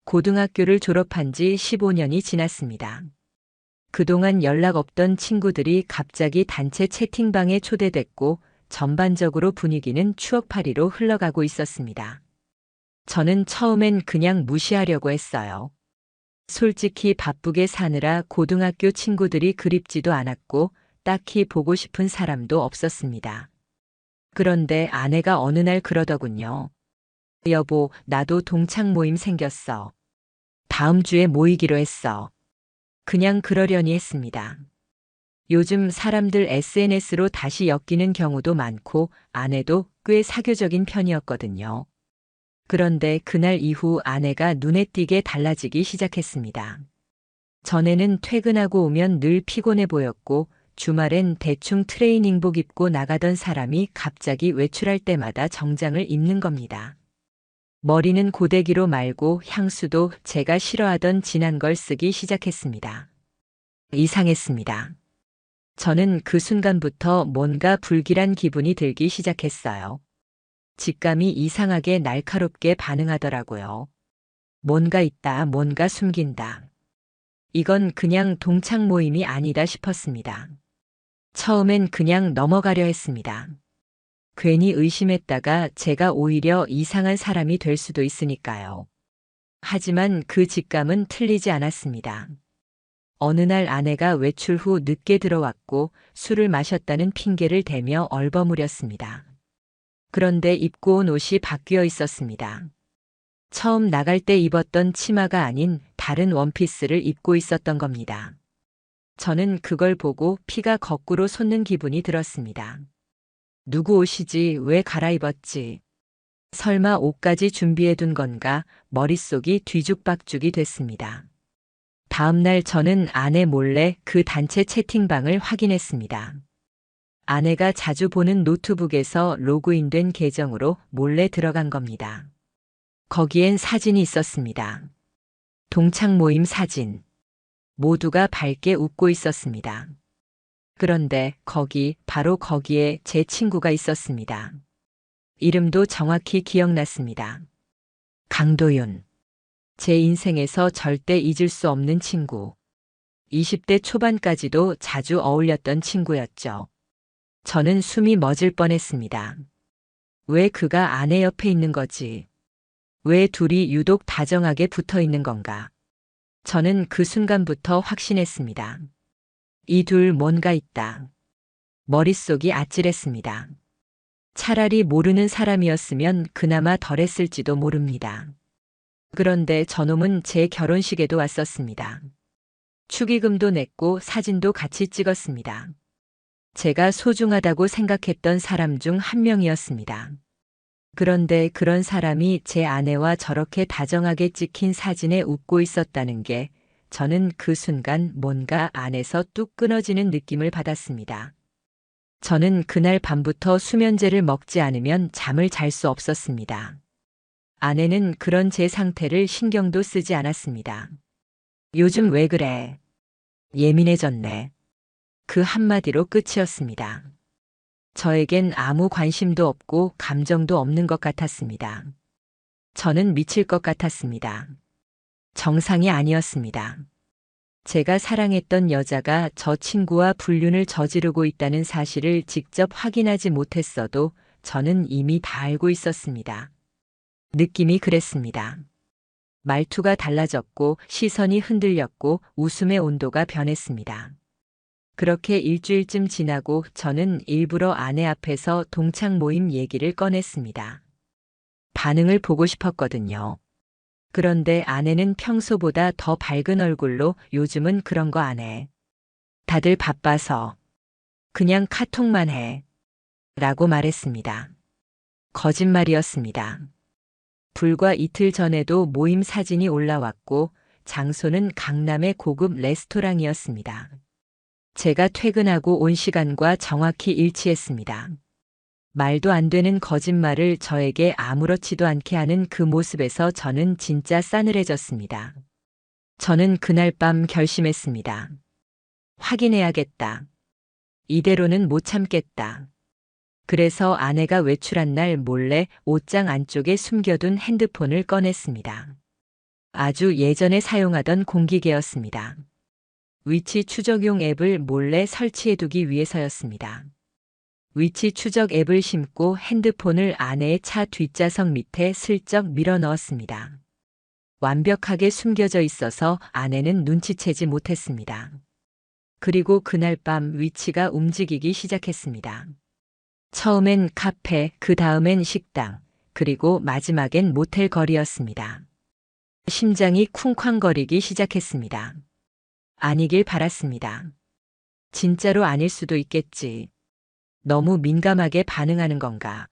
고등학교를 졸업한 지 15년이 지났습니다. 그동안 연락 없던 친구들이 갑자기 단체 채팅방에 초대됐고 전반적으로 분위기는 추억팔이로 흘러가고 있었습니다. 저는 처음엔 그냥 무시하려고 했어요. 솔직히 바쁘게 사느라 고등학교 친구들이 그립지도 않았고 딱히 보고 싶은 사람도 없었습니다. 그런데 아내가 어느 날 그러더군요. 여보, 나도 동창 모임 생겼어. 다음 주에 모이기로 했어. 그냥 그러려니 했습니다. 요즘 사람들 SNS로 다시 엮이는 경우도 많고 아내도 꽤 사교적인 편이었거든요. 그런데 그날 이후 아내가 눈에 띄게 달라지기 시작했습니다. 전에는 퇴근하고 오면 늘 피곤해 보였고 주말엔 대충 트레이닝복 입고 나가던 사람이 갑자기 외출할 때마다 정장을 입는 겁니다. 머리는 고데기로 말고 향수도 제가 싫어하던 진한 걸 쓰기 시작했습니다. 이상했습니다. 저는 그 순간부터 뭔가 불길한 기분이 들기 시작했어요. 직감이 이상하게 날카롭게 반응하더라고요. 뭔가 있다, 뭔가 숨긴다. 이건 그냥 동창 모임이 아니다 싶었습니다. 처음엔 그냥 넘어가려 했습니다. 괜히 의심했다가 제가 오히려 이상한 사람이 될 수도 있으니까요. 하지만 그 직감은 틀리지 않았습니다. 어느 날 아내가 외출 후 늦게 들어왔고 술을 마셨다는 핑계를 대며 얼버무렸습니다. 그런데 입고 온 옷이 바뀌어 있었습니다. 처음 나갈 때 입었던 치마가 아닌 다른 원피스를 입고 있었던 겁니다. 저는 그걸 보고 피가 거꾸로 솟는 기분이 들었습니다. 누구 옷이지 왜 갈아입었지? 설마 옷까지 준비해둔 건가 머릿속이 뒤죽박죽이 됐습니다. 다음 날 저는 아내 몰래 그 단체 채팅방을 확인했습니다. 아내가 자주 보는 노트북에서 로그인된 계정으로 몰래 들어간 겁니다. 거기엔 사진이 있었습니다. 동창 모임 사진. 모두가 밝게 웃고 있었습니다. 그런데 바로 거기에 제 친구가 있었습니다. 이름도 정확히 기억났습니다. 강도윤. 제 인생에서 절대 잊을 수 없는 친구. 20대 초반까지도 자주 어울렸던 친구였죠. 저는 숨이 멎을 뻔했습니다. 왜 그가 아내 옆에 있는 거지? 왜 둘이 유독 다정하게 붙어 있는 건가? 저는 그 순간부터 확신했습니다. 이 둘 뭔가 있다. 머릿속이 아찔했습니다. 차라리 모르는 사람이었으면 그나마 덜했을지도 모릅니다. 그런데 저놈은 제 결혼식에도 왔었습니다. 축의금도 냈고 사진도 같이 찍었습니다. 제가 소중하다고 생각했던 사람 중 한 명이었습니다. 그런데 그런 사람이 제 아내와 저렇게 다정하게 찍힌 사진에 웃고 있었다는 게 저는 그 순간 뭔가 안에서 뚝 끊어지는 느낌을 받았습니다. 저는 그날 밤부터 수면제를 먹지 않으면 잠을 잘 수 없었습니다. 아내는 그런 제 상태를 신경도 쓰지 않았습니다. 요즘 왜 그래? 예민해졌네. 그 한마디로 끝이었습니다. 저에겐 아무 관심도 없고 감정도 없는 것 같았습니다. 저는 미칠 것 같았습니다. 정상이 아니었습니다. 제가 사랑했던 여자가 저 친구와 불륜을 저지르고 있다는 사실을 직접 확인하지 못했어도 저는 이미 다 알고 있었습니다. 느낌이 그랬습니다. 말투가 달라졌고 시선이 흔들렸고 웃음의 온도가 변했습니다. 그렇게 일주일쯤 지나고 저는 일부러 아내 앞에서 동창 모임 얘기를 꺼냈습니다. 반응을 보고 싶었거든요. 그런데 아내는 평소보다 더 밝은 얼굴로 요즘은 그런 거 안 해. 다들 바빠서. 그냥 카톡만 해. 라고 말했습니다. 거짓말이었습니다. 불과 이틀 전에도 모임 사진이 올라왔고 장소는 강남의 고급 레스토랑이었습니다. 제가 퇴근하고 온 시간과 정확히 일치했습니다. 말도 안 되는 거짓말을 저에게 아무렇지도 않게 하는 그 모습에서 저는 진짜 싸늘해졌습니다. 저는 그날 밤 결심했습니다. 확인해야겠다. 이대로는 못 참겠다. 그래서 아내가 외출한 날 몰래 옷장 안쪽에 숨겨둔 핸드폰을 꺼냈습니다. 아주 예전에 사용하던 공기계였습니다. 위치 추적용 앱을 몰래 설치해두기 위해서였습니다. 위치 추적 앱을 심고 핸드폰을 아내의 차 뒷좌석 밑에 슬쩍 밀어 넣었습니다. 완벽하게 숨겨져 있어서 아내는 눈치채지 못했습니다. 그리고 그날 밤 위치가 움직이기 시작했습니다. 처음엔 카페, 그 다음엔 식당, 그리고 마지막엔 모텔 거리였습니다. 심장이 쿵쾅거리기 시작했습니다. 아니길 바랐습니다. 진짜로 아닐 수도 있겠지. 너무 민감하게 반응하는 건가.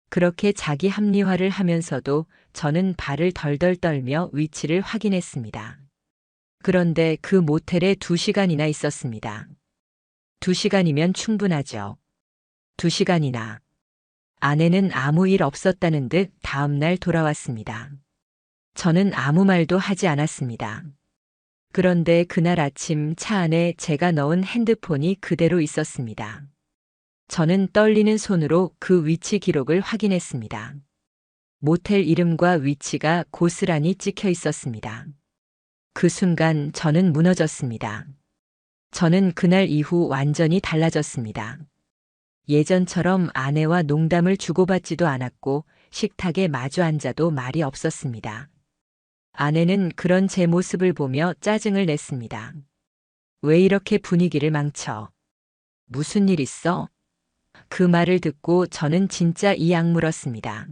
그렇게 자기 합리화를 하면서도 저는 발을 덜덜 떨며 위치를 확인했습니다. 그런데 그 모텔에 2시간이나 있었습니다. 2시간이면 충분하죠. 2시간이나. 아내는 아무 일 없었다는 듯 다음날 돌아왔습니다. 저는 아무 말도 하지 않았습니다. 그런데 그날 아침 차 안에 제가 넣은 핸드폰이 그대로 있었습니다. 저는 떨리는 손으로 그 위치 기록을 확인했습니다. 모텔 이름과 위치가 고스란히 찍혀 있었습니다. 그 순간 저는 무너졌습니다. 저는 그날 이후 완전히 달라졌습니다. 예전처럼 아내와 농담을 주고받지도 않았고 식탁에 마주 앉아도 말이 없었습니다. 아내는 그런 제 모습을 보며 짜증을 냈습니다. 왜 이렇게 분위기를 망쳐? 무슨 일 있어? 그 말을 듣고 저는 진짜 이 악물었습니다.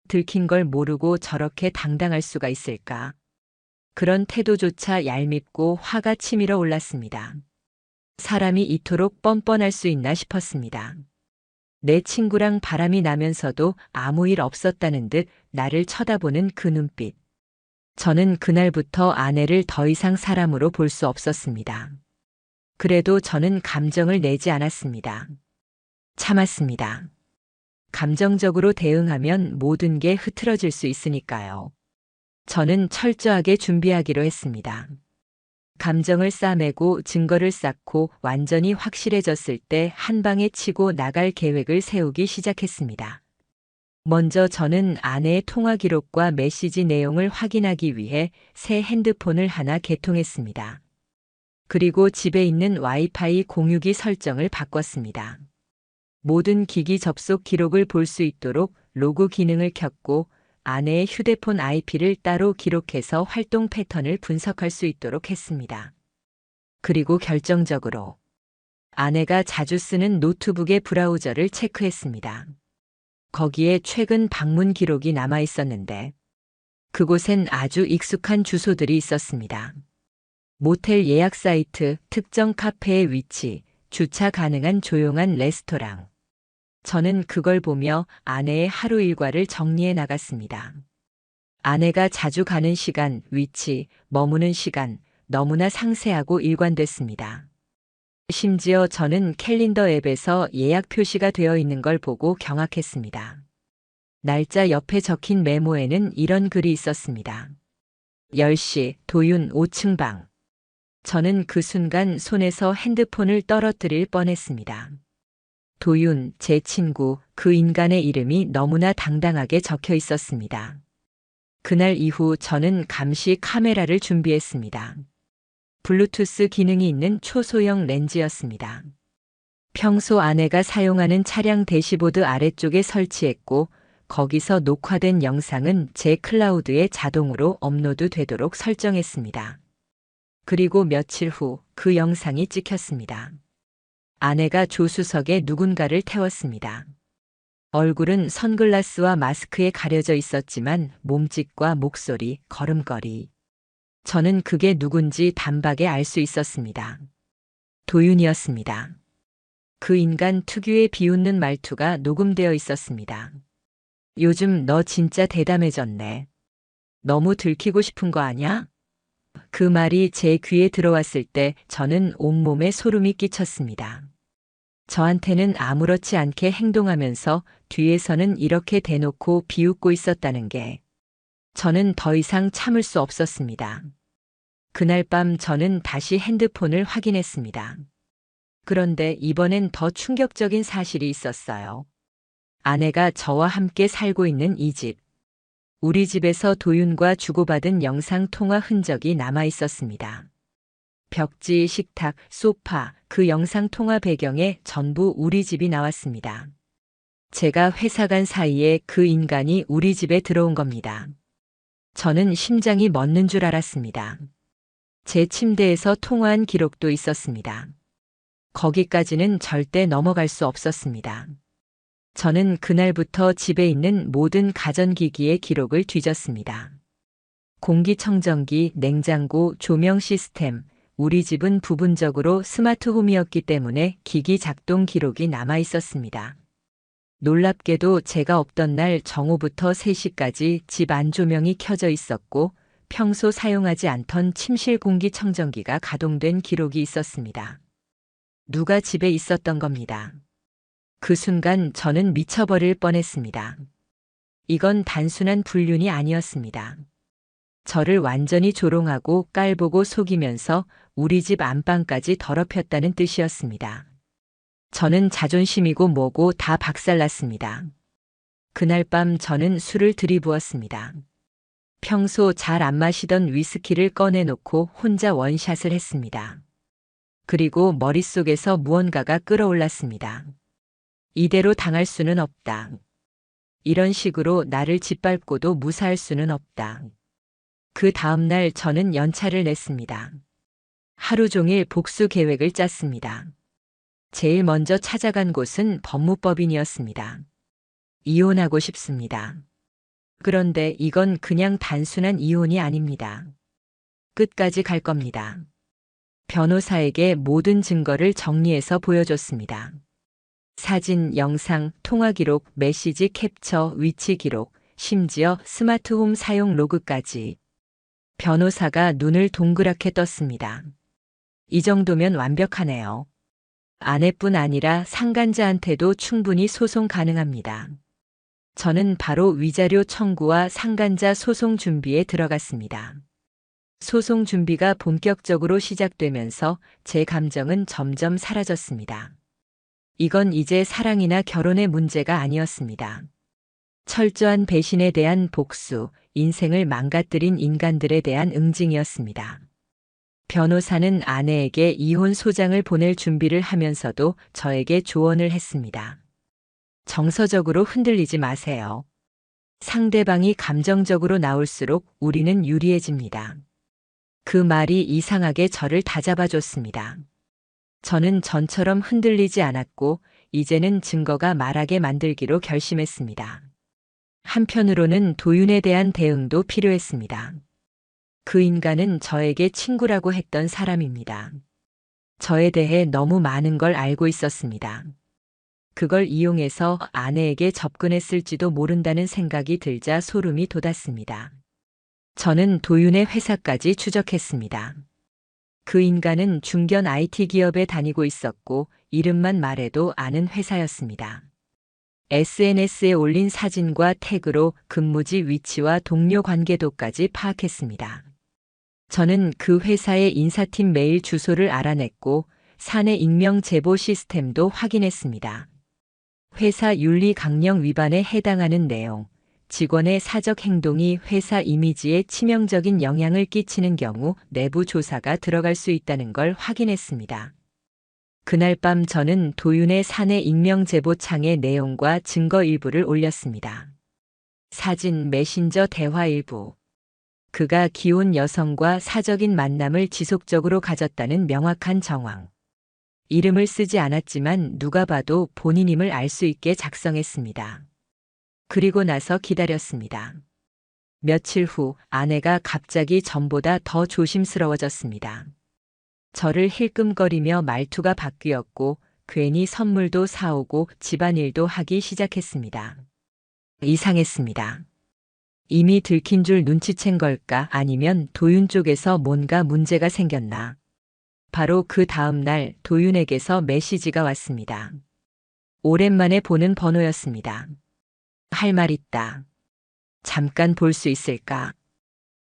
들킨 걸 모르고 저렇게 당당할 수가 있을까? 그런 태도조차 얄밉고 화가 치밀어 올랐습니다. 사람이 이토록 뻔뻔할 수 있나 싶었습니다. 내 친구랑 바람이 나면서도 아무 일 없었다는 듯 나를 쳐다보는 그 눈빛. 저는 그날부터 아내를 더 이상 사람으로 볼 수 없었습니다. 그래도 저는 감정을 내지 않았습니다. 참았습니다. 감정적으로 대응하면 모든 게 흐트러질 수 있으니까요. 저는 철저하게 준비하기로 했습니다. 감정을 싸매고 증거를 쌓고 완전히 확실해졌을 때 한 방에 치고 나갈 계획을 세우기 시작했습니다. 먼저 저는 아내의 통화 기록과 메시지 내용을 확인하기 위해 새 핸드폰을 하나 개통했습니다. 그리고 집에 있는 와이파이 공유기 설정을 바꿨습니다. 모든 기기 접속 기록을 볼 수 있도록 로그 기능을 켰고 아내의 휴대폰 IP를 따로 기록해서 활동 패턴을 분석할 수 있도록 했습니다. 그리고 결정적으로 아내가 자주 쓰는 노트북의 브라우저를 체크했습니다. 거기에 최근 방문 기록이 남아 있었는데 그곳엔 아주 익숙한 주소들이 있었습니다. 모텔 예약 사이트, 특정 카페의 위치, 주차 가능한 조용한 레스토랑. 저는 그걸 보며 아내의 하루 일과를 정리해 나갔습니다. 아내가 자주 가는 시간, 위치, 머무는 시간, 너무나 상세하고 일관됐습니다. 심지어 저는 캘린더 앱에서 예약 표시가 되어 있는 걸 보고 경악했습니다. 날짜 옆에 적힌 메모에는 이런 글이 있었습니다. 10시, 도윤 5층 방. 저는 그 순간 손에서 핸드폰을 떨어뜨릴 뻔했습니다. 도윤, 제 친구, 그 인간의 이름이 너무나 당당하게 적혀 있었습니다. 그날 이후 저는 감시 카메라를 준비했습니다. 블루투스 기능이 있는 초소형 렌즈였습니다. 평소 아내가 사용하는 차량 대시보드 아래쪽에 설치했고 거기서 녹화된 영상은 제 클라우드에 자동으로 업로드 되도록 설정했습니다. 그리고 며칠 후 그 영상이 찍혔습니다. 아내가 조수석에 누군가를 태웠습니다. 얼굴은 선글라스와 마스크에 가려져 있었지만 몸짓과 목소리, 걸음걸이. 저는 그게 누군지 단박에 알 수 있었습니다. 도윤이었습니다. 그 인간 특유의 비웃는 말투가 녹음되어 있었습니다. 요즘 너 진짜 대담해졌네. 너무 들키고 싶은 거 아냐? 그 말이 제 귀에 들어왔을 때 저는 온몸에 소름이 끼쳤습니다. 저한테는 아무렇지 않게 행동하면서 뒤에서는 이렇게 대놓고 비웃고 있었다는 게 저는 더 이상 참을 수 없었습니다. 그날 밤 저는 다시 핸드폰을 확인했습니다. 그런데 이번엔 더 충격적인 사실이 있었어요. 아내가 저와 함께 살고 있는 이 집. 우리 집에서 도윤과 주고받은 영상 통화 흔적이 남아 있었습니다. 벽지, 식탁, 소파, 그 영상 통화 배경에 전부 우리 집이 나왔습니다. 제가 회사 간 사이에 그 인간이 우리 집에 들어온 겁니다. 저는 심장이 멎는 줄 알았습니다. 제 침대에서 통화한 기록도 있었습니다. 거기까지는 절대 넘어갈 수 없었습니다. 저는 그날부터 집에 있는 모든 가전기기의 기록을 뒤졌습니다. 공기청정기, 냉장고, 조명 시스템, 우리 집은 부분적으로 스마트홈이었기 때문에 기기 작동 기록이 남아 있었습니다. 놀랍게도 제가 없던 날 정오부터 3시까지 집 안 조명이 켜져 있었고 평소 사용하지 않던 침실 공기청정기가 가동된 기록이 있었습니다. 누가 집에 있었던 겁니다. 그 순간 저는 미쳐버릴 뻔했습니다. 이건 단순한 불륜이 아니었습니다. 저를 완전히 조롱하고 깔보고 속이면서 우리 집 안방까지 더럽혔다는 뜻이었습니다. 저는 자존심이고 뭐고 다 박살났습니다. 그날 밤 저는 술을 들이부었습니다. 평소 잘 안 마시던 위스키를 꺼내놓고 혼자 원샷을 했습니다. 그리고 머릿속에서 무언가가 끌어올랐습니다. 이대로 당할 수는 없다. 이런 식으로 나를 짓밟고도 무사할 수는 없다. 그 다음 날 저는 연차를 냈습니다. 하루 종일 복수 계획을 짰습니다. 제일 먼저 찾아간 곳은 법무법인이었습니다. 이혼하고 싶습니다. 그런데 이건 그냥 단순한 이혼이 아닙니다. 끝까지 갈 겁니다. 변호사에게 모든 증거를 정리해서 보여줬습니다. 사진, 영상, 통화 기록, 메시지 캡처, 위치 기록, 심지어 스마트홈 사용 로그까지. 변호사가 눈을 동그랗게 떴습니다. 이 정도면 완벽하네요. 아내뿐 아니라 상간자한테도 충분히 소송 가능합니다. 저는 바로 위자료 청구와 상간자 소송 준비에 들어갔습니다. 소송 준비가 본격적으로 시작되면서 제 감정은 점점 사라졌습니다. 이건 이제 사랑이나 결혼의 문제가 아니었습니다. 철저한 배신에 대한 복수, 인생을 망가뜨린 인간들에 대한 응징이었습니다. 변호사는 아내에게 이혼 소장을 보낼 준비를 하면서도 저에게 조언을 했습니다. 정서적으로 흔들리지 마세요. 상대방이 감정적으로 나올수록 우리는 유리해집니다. 그 말이 이상하게 저를 다잡아줬습니다. 저는 전처럼 흔들리지 않았고 이제는 증거가 말하게 만들기로 결심했습니다. 한편으로는 도윤에 대한 대응도 필요했습니다. 그 인간은 저에게 친구라고 했던 사람입니다. 저에 대해 너무 많은 걸 알고 있었습니다. 그걸 이용해서 아내에게 접근했을지도 모른다는 생각이 들자 소름이 돋았습니다. 저는 도윤의 회사까지 추적했습니다. 그 인간은 중견 IT 기업에 다니고 있었고 이름만 말해도 아는 회사였습니다. SNS에 올린 사진과 태그로 근무지 위치와 동료 관계도까지 파악했습니다. 저는 그 회사의 인사팀 메일 주소를 알아냈고 사내 익명 제보 시스템도 확인했습니다. 회사 윤리 강령 위반에 해당하는 내용, 직원의 사적 행동이 회사 이미지에 치명적인 영향을 끼치는 경우 내부 조사가 들어갈 수 있다는 걸 확인했습니다. 그날 밤 저는 도윤의 사내 익명 제보창에 내용과 증거 일부를 올렸습니다. 사진, 메신저 대화 일부. 그가 기혼 여성과 사적인 만남을 지속적으로 가졌다는 명확한 정황. 이름을 쓰지 않았지만 누가 봐도 본인임을 알 수 있게 작성했습니다. 그리고 나서 기다렸습니다. 며칠 후 아내가 갑자기 전보다 더 조심스러워졌습니다. 저를 힐끔거리며 말투가 바뀌었고 괜히 선물도 사오고 집안일도 하기 시작했습니다. 이상했습니다. 이미 들킨 줄 눈치챈 걸까 아니면 도윤 쪽에서 뭔가 문제가 생겼나. 바로 그 다음 날 도윤에게서 메시지가 왔습니다. 오랜만에 보는 번호였습니다. 할 말 있다. 잠깐 볼 수 있을까?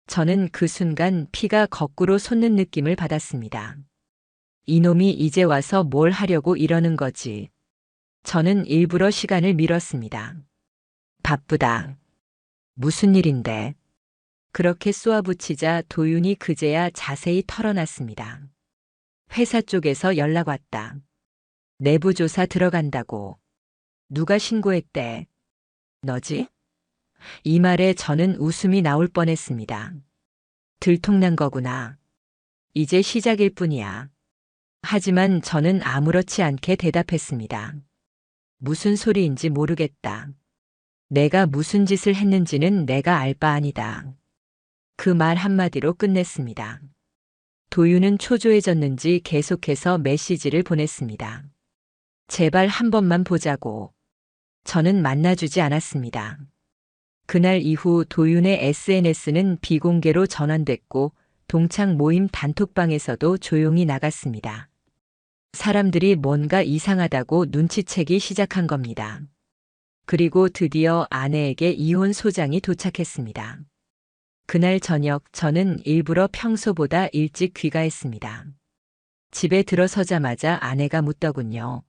저는 그 순간 피가 거꾸로 솟는 느낌을 받았습니다. 이놈이 이제 와서 뭘 하려고 이러는 거지. 저는 일부러 시간을 미뤘습니다. 바쁘다. 무슨 일인데? 그렇게 쏘아붙이자 도윤이 그제야 자세히 털어놨습니다. 회사 쪽에서 연락 왔다. 내부 조사 들어간다고. 누가 신고했대? 너지? 이 말에 저는 웃음이 나올 뻔했습니다. 들통난 거구나. 이제 시작일 뿐이야. 하지만 저는 아무렇지 않게 대답했습니다. 무슨 소리인지 모르겠다. 내가 무슨 짓을 했는지는 내가 알 바 아니다. 그 말 한마디로 끝냈습니다. 도윤은 초조해졌는지 계속해서 메시지를 보냈습니다. 제발 한 번만 보자고. 저는 만나주지 않았습니다. 그날 이후 도윤의 SNS는 비공개로 전환됐고 동창 모임 단톡방에서도 조용히 나갔습니다. 사람들이 뭔가 이상하다고 눈치채기 시작한 겁니다. 그리고 드디어 아내에게 이혼 소장이 도착했습니다. 그날 저녁 저는 일부러 평소보다 일찍 귀가했습니다. 집에 들어서자마자 아내가 묻더군요.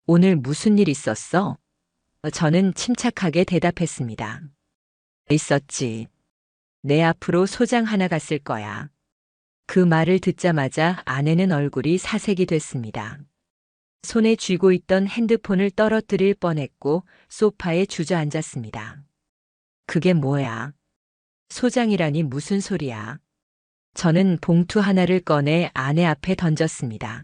오늘 무슨 일 있었어? 저는 침착하게 대답했습니다. 있었지. 내 앞으로 소장 하나 갔을 거야. 그 말을 듣자마자 아내는 얼굴이 사색이 됐습니다. 손에 쥐고 있던 핸드폰을 떨어뜨릴 뻔했고 소파에 주저앉았습니다. 그게 뭐야? 소장이라니 무슨 소리야? 저는 봉투 하나를 꺼내 아내 앞에 던졌습니다.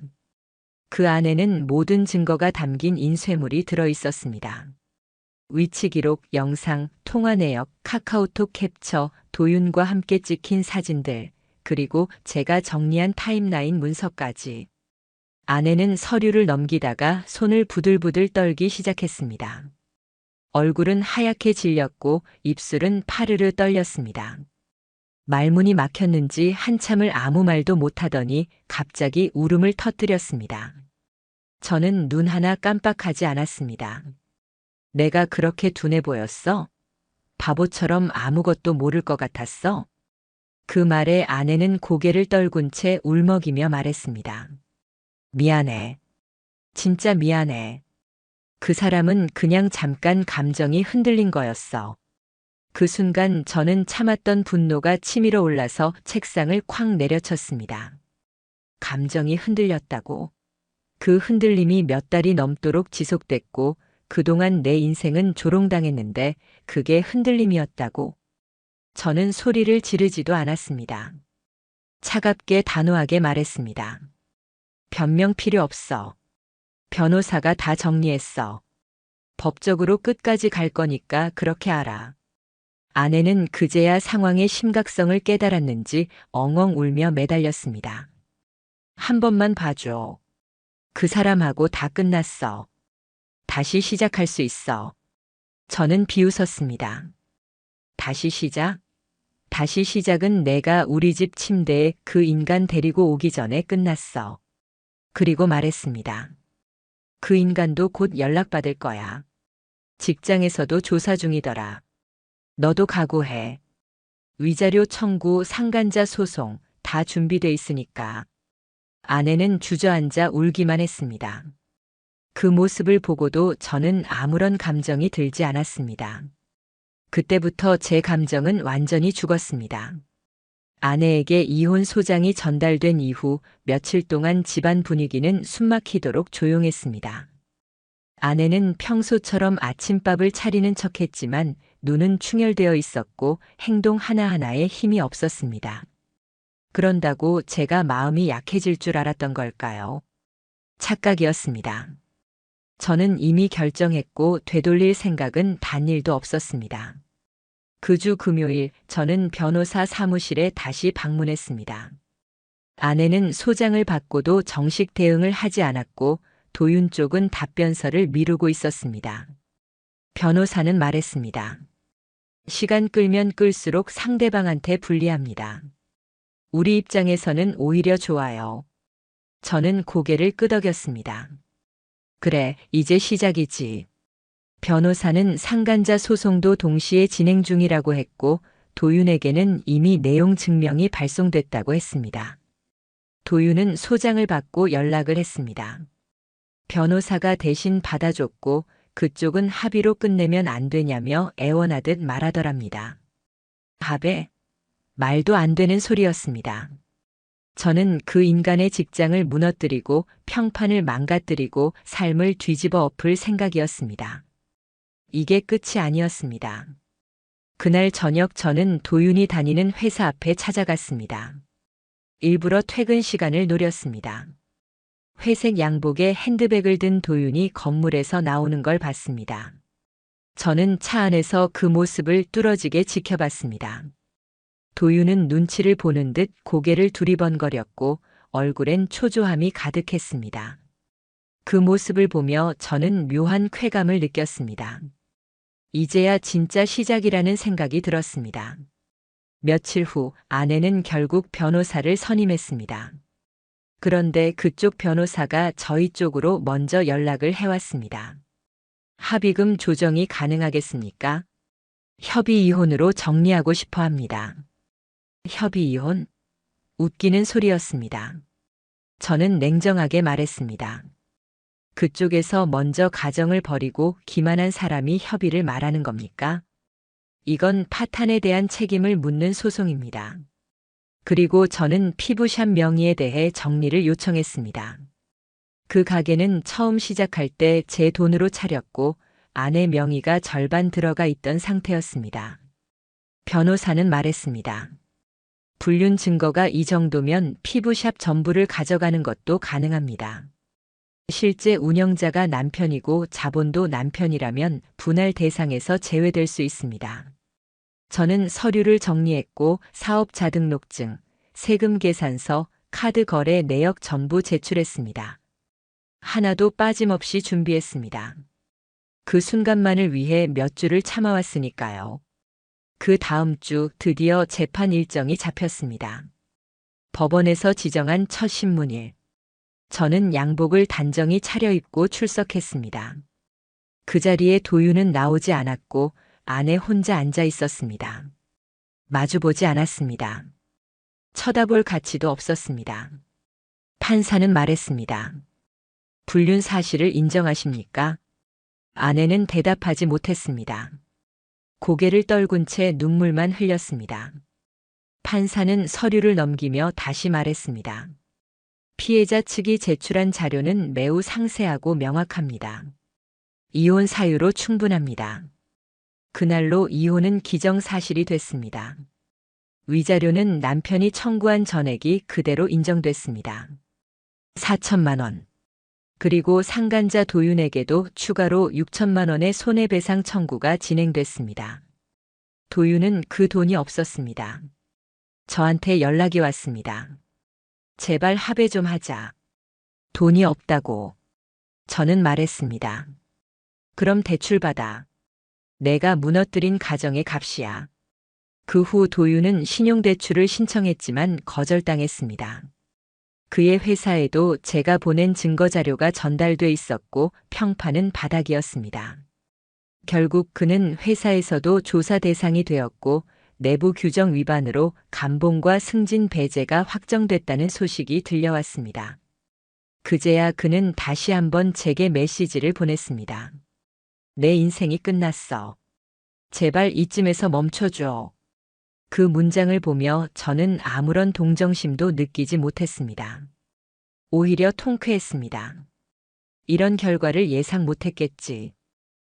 그 안에는 모든 증거가 담긴 인쇄물이 들어 있었습니다. 위치 기록, 영상, 통화 내역, 카카오톡 캡처, 도윤과 함께 찍힌 사진들, 그리고 제가 정리한 타임라인 문서까지. 아내는 서류를 넘기다가 손을 부들부들 떨기 시작했습니다. 얼굴은 하얗게 질렸고 입술은 파르르 떨렸습니다. 말문이 막혔는지 한참을 아무 말도 못하더니 갑자기 울음을 터뜨렸습니다. 저는 눈 하나 깜빡하지 않았습니다. 내가 그렇게 둔해 보였어? 바보처럼 아무것도 모를 것 같았어? 그 말에 아내는 고개를 떨군 채 울먹이며 말했습니다. 미안해. 진짜 미안해. 그 사람은 그냥 잠깐 감정이 흔들린 거였어. 그 순간 저는 참았던 분노가 치밀어 올라서 책상을 콱 내려쳤습니다. 감정이 흔들렸다고. 그 흔들림이 몇 달이 넘도록 지속됐고 그동안 내 인생은 조롱당했는데 그게 흔들림이었다고. 저는 소리를 지르지도 않았습니다. 차갑게 단호하게 말했습니다. 변명 필요 없어. 변호사가 다 정리했어. 법적으로 끝까지 갈 거니까 그렇게 알아. 아내는 그제야 상황의 심각성을 깨달았는지 엉엉 울며 매달렸습니다. 한 번만 봐줘. 그 사람하고 다 끝났어. 다시 시작할 수 있어. 저는 비웃었습니다. 다시 시작? 다시 시작은 내가 우리 집 침대에 그 인간 데리고 오기 전에 끝났어. 그리고 말했습니다. 그 인간도 곧 연락받을 거야. 직장에서도 조사 중이더라. 너도 각오해. 위자료 청구, 상간자 소송 다 준비돼 있으니까. 아내는 주저앉아 울기만 했습니다. 그 모습을 보고도 저는 아무런 감정이 들지 않았습니다. 그때부터 제 감정은 완전히 죽었습니다. 아내에게 이혼 소장이 전달된 이후 며칠 동안 집안 분위기는 숨막히도록 조용했습니다. 아내는 평소처럼 아침밥을 차리는 척했지만 눈은 충혈되어 있었고 행동 하나하나에 힘이 없었습니다. 그런다고 제가 마음이 약해질 줄 알았던 걸까요? 착각이었습니다. 저는 이미 결정했고 되돌릴 생각은 단일도 없었습니다. 그 주 금요일 저는 변호사 사무실에 다시 방문했습니다. 아내는 소장을 받고도 정식 대응을 하지 않았고 도윤 쪽은 답변서를 미루고 있었습니다. 변호사는 말했습니다. 시간 끌면 끌수록 상대방한테 불리합니다. 우리 입장에서는 오히려 좋아요. 저는 고개를 끄덕였습니다. 그래, 이제 시작이지. 변호사는 상간자 소송도 동시에 진행 중이라고 했고 도윤에게는 이미 내용 증명이 발송됐다고 했습니다. 도윤은 소장을 받고 연락을 했습니다. 변호사가 대신 받아줬고 그쪽은 합의로 끝내면 안 되냐며 애원하듯 말하더랍니다. 합의? 말도 안 되는 소리였습니다. 저는 그 인간의 직장을 무너뜨리고 평판을 망가뜨리고 삶을 뒤집어 엎을 생각이었습니다. 이게 끝이 아니었습니다. 그날 저녁 저는 도윤이 다니는 회사 앞에 찾아갔습니다. 일부러 퇴근 시간을 노렸습니다. 회색 양복에 핸드백을 든 도윤이 건물에서 나오는 걸 봤습니다. 저는 차 안에서 그 모습을 뚫어지게 지켜봤습니다. 도윤은 눈치를 보는 듯 고개를 두리번거렸고 얼굴엔 초조함이 가득했습니다. 그 모습을 보며 저는 묘한 쾌감을 느꼈습니다. 이제야 진짜 시작이라는 생각이 들었습니다. 며칠 후 아내는 결국 변호사를 선임했습니다. 그런데 그쪽 변호사가 저희 쪽으로 먼저 연락을 해왔습니다. 합의금 조정이 가능하겠습니까? 협의 이혼으로 정리하고 싶어 합니다. 협의 이혼? 웃기는 소리였습니다. 저는 냉정하게 말했습니다. 그쪽에서 먼저 가정을 버리고 기만한 사람이 협의를 말하는 겁니까? 이건 파탄에 대한 책임을 묻는 소송입니다. 그리고 저는 피부샵 명의에 대해 정리를 요청했습니다. 그 가게는 처음 시작할 때 제 돈으로 차렸고 아내 명의가 절반 들어가 있던 상태였습니다. 변호사는 말했습니다. 불륜 증거가 이 정도면 피부샵 전부를 가져가는 것도 가능합니다. 실제 운영자가 남편이고 자본도 남편이라면 분할 대상에서 제외될 수 있습니다. 저는 서류를 정리했고 사업자 등록증, 세금 계산서, 카드 거래 내역 전부 제출했습니다. 하나도 빠짐없이 준비했습니다. 그 순간만을 위해 몇 주를 참아왔으니까요. 그 다음 주 드디어 재판 일정이 잡혔습니다. 법원에서 지정한 첫 신문일. 저는 양복을 단정히 차려입고 출석했습니다. 그 자리에 도윤은 나오지 않았고 아내 혼자 앉아 있었습니다. 마주보지 않았습니다. 쳐다볼 가치도 없었습니다. 판사는 말했습니다. 불륜 사실을 인정하십니까? 아내는 대답하지 못했습니다. 고개를 떨군 채 눈물만 흘렸습니다. 판사는 서류를 넘기며 다시 말했습니다. 피해자 측이 제출한 자료는 매우 상세하고 명확합니다. 이혼 사유로 충분합니다. 그날로 이혼은 기정사실이 됐습니다. 위자료는 남편이 청구한 전액이 그대로 인정됐습니다. 4천만 원. 그리고 상간자 도윤에게도 추가로 6천만 원의 손해배상 청구가 진행됐습니다. 도윤은 그 돈이 없었습니다. 저한테 연락이 왔습니다. 제발 합의 좀 하자. 돈이 없다고. 저는 말했습니다. 그럼 대출받아. 내가 무너뜨린 가정의 값이야. 그 후 도윤은 신용대출을 신청했지만 거절당했습니다. 그의 회사에도 제가 보낸 증거자료가 전달돼 있었고 평판은 바닥이었습니다. 결국 그는 회사에서도 조사 대상이 되었고 내부 규정 위반으로 감봉과 승진 배제가 확정됐다는 소식이 들려왔습니다. 그제야 그는 다시 한번 제게 메시지를 보냈습니다. 내 인생이 끝났어. 제발 이쯤에서 멈춰줘. 그 문장을 보며 저는 아무런 동정심도 느끼지 못했습니다. 오히려 통쾌했습니다. 이런 결과를 예상 못했겠지.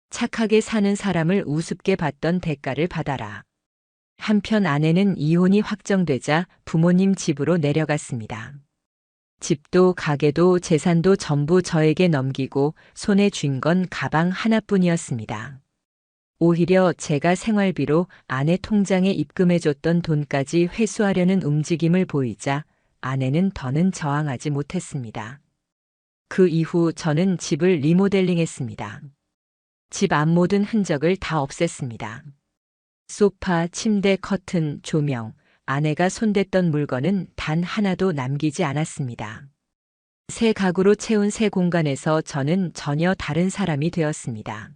착하게 사는 사람을 우습게 봤던 대가를 받아라. 한편 아내는 이혼이 확정되자 부모님 집으로 내려갔습니다. 집도 가게도 재산도 전부 저에게 넘기고 손에 쥔 건 가방 하나뿐이었습니다. 오히려 제가 생활비로 아내 통장에 입금해줬던 돈까지 회수하려는 움직임을 보이자 아내는 더는 저항하지 못했습니다. 그 이후 저는 집을 리모델링했습니다. 집 앞 모든 흔적을 다 없앴습니다. 소파, 침대, 커튼, 조명, 아내가 손댔던 물건은 단 하나도 남기지 않았습니다. 새 가구로 채운 새 공간에서 저는 전혀 다른 사람이 되었습니다.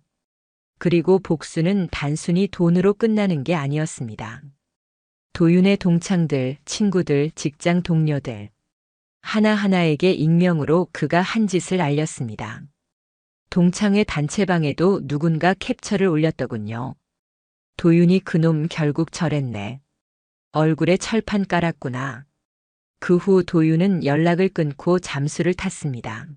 그리고 복수는 단순히 돈으로 끝나는 게 아니었습니다. 도윤의 동창들, 친구들, 직장 동료들. 하나하나에게 익명으로 그가 한 짓을 알렸습니다. 동창회 단체방에도 누군가 캡처를 올렸더군요. 도윤이 그놈 결국 저랬네. 얼굴에 철판 깔았구나. 그 후 도윤은 연락을 끊고 잠수를 탔습니다.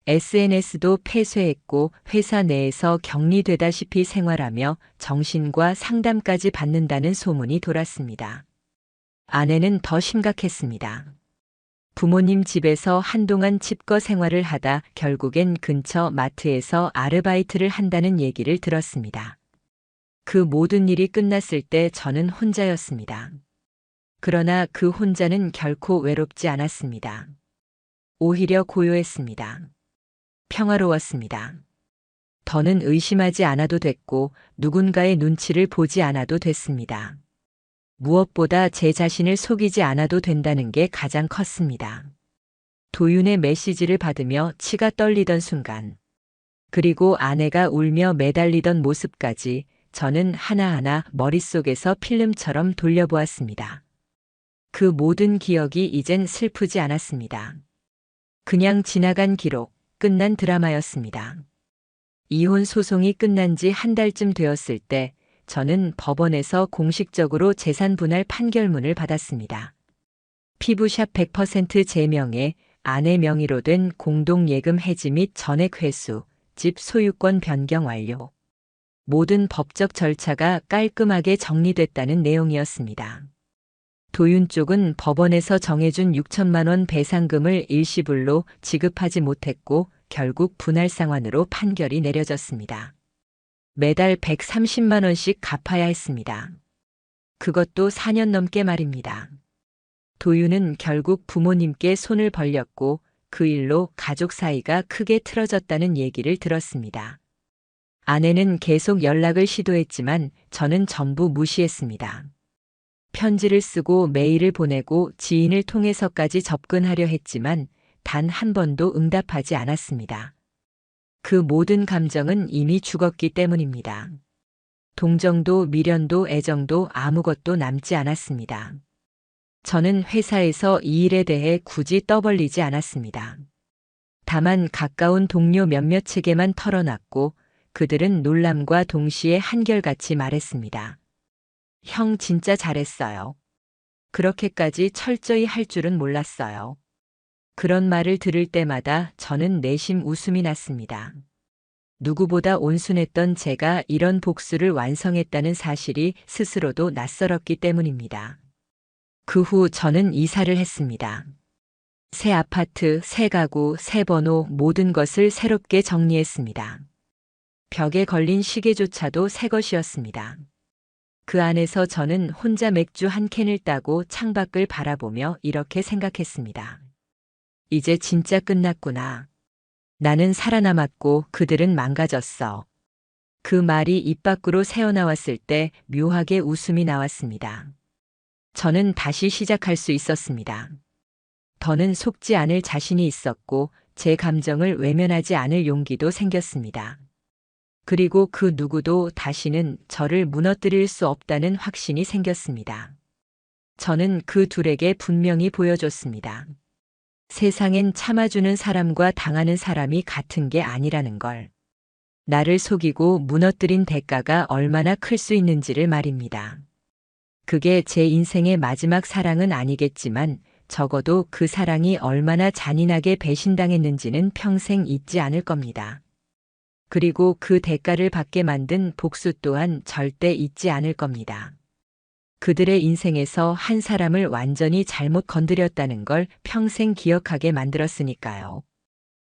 SNS도 폐쇄했고 회사 내에서 격리되다시피 생활하며 정신과 상담까지 받는다는 소문이 돌았습니다. 아내는 더 심각했습니다. 부모님 집에서 한동안 집거 생활을 하다 결국엔 근처 마트에서 아르바이트를 한다는 얘기를 들었습니다. 그 모든 일이 끝났을 때 저는 혼자였습니다. 그러나 그 혼자는 결코 외롭지 않았습니다. 오히려 고요했습니다. 평화로웠습니다. 더는 의심하지 않아도 됐고 누군가의 눈치를 보지 않아도 됐습니다. 무엇보다 제 자신을 속이지 않아도 된다는 게 가장 컸습니다. 도윤의 메시지를 받으며 치가 떨리던 순간, 그리고 아내가 울며 매달리던 모습까지 저는 하나하나 머릿속에서 필름처럼 돌려보았습니다. 그 모든 기억이 이젠 슬프지 않았습니다. 그냥 지나간 기록, 끝난 드라마였습니다. 이혼 소송이 끝난 지 한 달쯤 되었을 때 저는 법원에서 공식적으로 재산 분할 판결문을 받았습니다. 피부샵 100% 제 명의 아내 명의로 된 공동예금 해지 및 전액 회수, 집 소유권 변경 완료. 모든 법적 절차가 깔끔하게 정리됐다는 내용이었습니다. 도윤 쪽은 법원에서 정해준 6천만 원 배상금을 일시불로 지급하지 못했고 결국 분할 상환으로 판결이 내려졌습니다. 매달 130만 원씩 갚아야 했습니다. 그것도 4년 넘게 말입니다. 도윤은 결국 부모님께 손을 벌렸고 그 일로 가족 사이가 크게 틀어졌다는 얘기를 들었습니다. 아내는 계속 연락을 시도했지만 저는 전부 무시했습니다. 편지를 쓰고 메일을 보내고 지인을 통해서까지 접근하려 했지만 단 한 번도 응답하지 않았습니다. 그 모든 감정은 이미 죽었기 때문입니다. 동정도 미련도 애정도 아무것도 남지 않았습니다. 저는 회사에서 이 일에 대해 굳이 떠벌리지 않았습니다. 다만 가까운 동료 몇몇에게만 털어놨고 그들은 놀람과 동시에 한결같이 말했습니다. 형 진짜 잘했어요. 그렇게까지 철저히 할 줄은 몰랐어요. 그런 말을 들을 때마다 저는 내심 웃음이 났습니다. 누구보다 온순했던 제가 이런 복수를 완성했다는 사실이 스스로도 낯설었기 때문입니다. 그 후 저는 이사를 했습니다. 새 아파트, 새 가구, 새 번호 모든 것을 새롭게 정리했습니다. 벽에 걸린 시계조차도 새 것이었습니다. 그 안에서 저는 혼자 맥주 한 캔을 따고 창밖을 바라보며 이렇게 생각했습니다. 이제 진짜 끝났구나. 나는 살아남았고 그들은 망가졌어. 그 말이 입 밖으로 새어나왔을 때 묘하게 웃음이 나왔습니다. 저는 다시 시작할 수 있었습니다. 더는 속지 않을 자신이 있었고 제 감정을 외면하지 않을 용기도 생겼습니다. 그리고 그 누구도 다시는 저를 무너뜨릴 수 없다는 확신이 생겼습니다. 저는 그 둘에게 분명히 보여줬습니다. 세상엔 참아주는 사람과 당하는 사람이 같은 게 아니라는 걸. 나를 속이고 무너뜨린 대가가 얼마나 클 수 있는지를 말입니다. 그게 제 인생의 마지막 사랑은 아니겠지만 적어도 그 사랑이 얼마나 잔인하게 배신당했는지는 평생 잊지 않을 겁니다. 그리고 그 대가를 받게 만든 복수 또한 절대 잊지 않을 겁니다. 그들의 인생에서 한 사람을 완전히 잘못 건드렸다는 걸 평생 기억하게 만들었으니까요.